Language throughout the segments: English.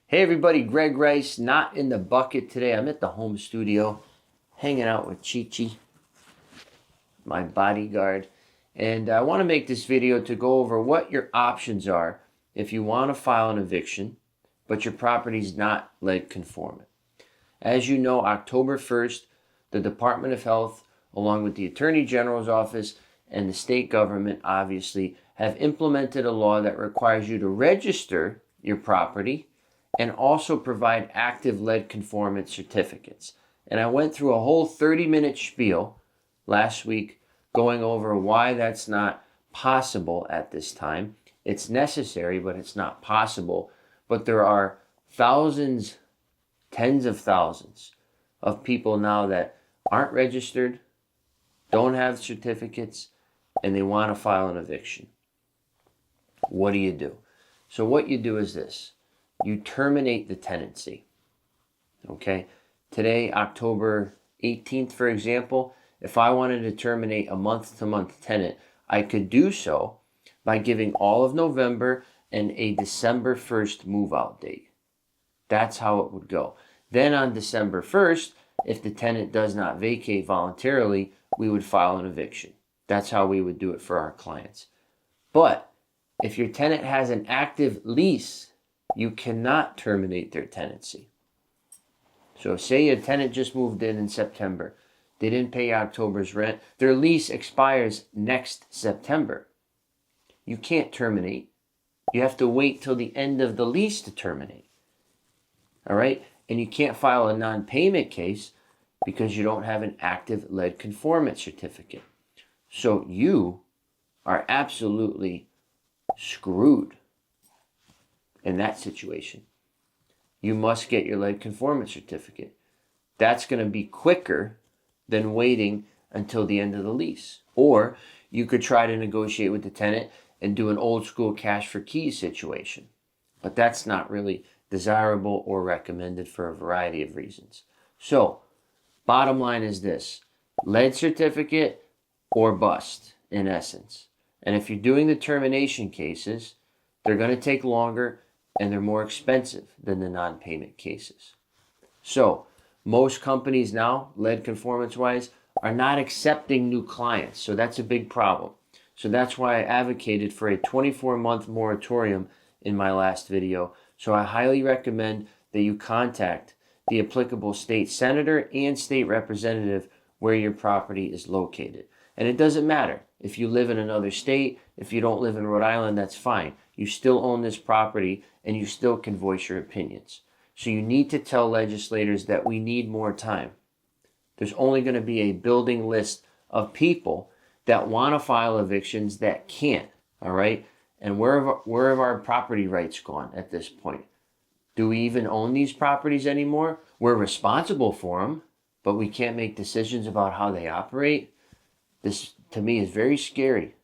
Hey everybody, Greg Rice, not in the bucket today. I'm at the home studio, hanging out with Chi-Chi, my bodyguard. And I want to make this video to go over what your options are if you want to file an eviction, but your property's not lead conformant. As you know, October 1st, the Department of Health, along with the Attorney General's office and the state government, obviously, have implemented a law that requires you to register your property and also provide active lead conformance certificates. And I went through a whole 30-minute spiel last week going over why that's not possible at this time. It's necessary, but it's not possible. But there are thousands, tens of thousands of people now that aren't registered, don't have certificates, and they want to file an eviction. What do? So what you do is this. You terminate the tenancy. Okay? Today, October 18th, for example, if I wanted to terminate a month-to-month tenant, I could do so by giving all of November and a December 1st move-out date. That's how it would go. Then on December 1st, if the tenant does not vacate voluntarily, we would file an eviction. That's how we would do it for our clients. But if your tenant has an active lease, you cannot terminate their tenancy. So say a tenant just moved in September. They didn't pay October's rent. Their lease expires next September. You can't terminate. You have to wait till the end of the lease to terminate. All right? And you can't file a non-payment case because you don't have an active lead conformance certificate. So you are absolutely screwed in that situation. You must get your lead conformance certificate. That's going to be quicker than waiting until the end of the lease. Or you could try to negotiate with the tenant and do an old school cash for keys situation. But that's not really desirable or recommended for a variety of reasons. So, bottom line is this. Lead certificate or bust, in essence. And if you're doing the termination cases, they're going to take longer and they're more expensive than the non-payment cases. So, most companies now, lead conformance-wise, are not accepting new clients. So that's a big problem. So that's why I advocated for a 24-month moratorium in my last video. So I highly recommend that you contact the applicable state senator and state representative where your property is located. And it doesn't matter if you live in another state, if you don't live in Rhode Island, that's fine. You still own this property and you still can voice your opinions. So you need to tell legislators that we need more time. There's only going to be a building list of people that want to file evictions that can't, all right? And where have our property rights gone at this point? Do we even own these properties anymore? We're responsible for them, but we can't make decisions about how they operate. This, to me, is very scary.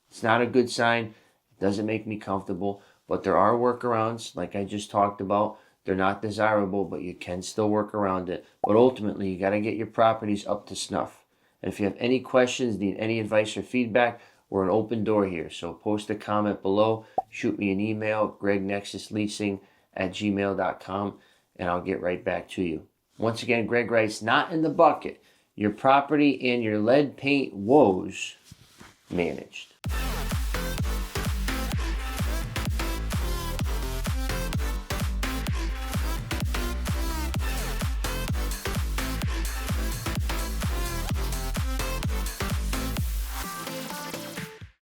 It's not a good sign. It doesn't make me comfortable, but there are workarounds, like I just talked about. They're not desirable, but you can still work around it. But ultimately, you got to get your properties up to snuff. And if you have any questions, need any advice or feedback, we're an open door here. So post a comment below, shoot me an email, gregnexusleasing@gmail.com, and I'll get right back to you. Once again, Greg Rice, not in the bucket. Your property and your lead paint woes managed.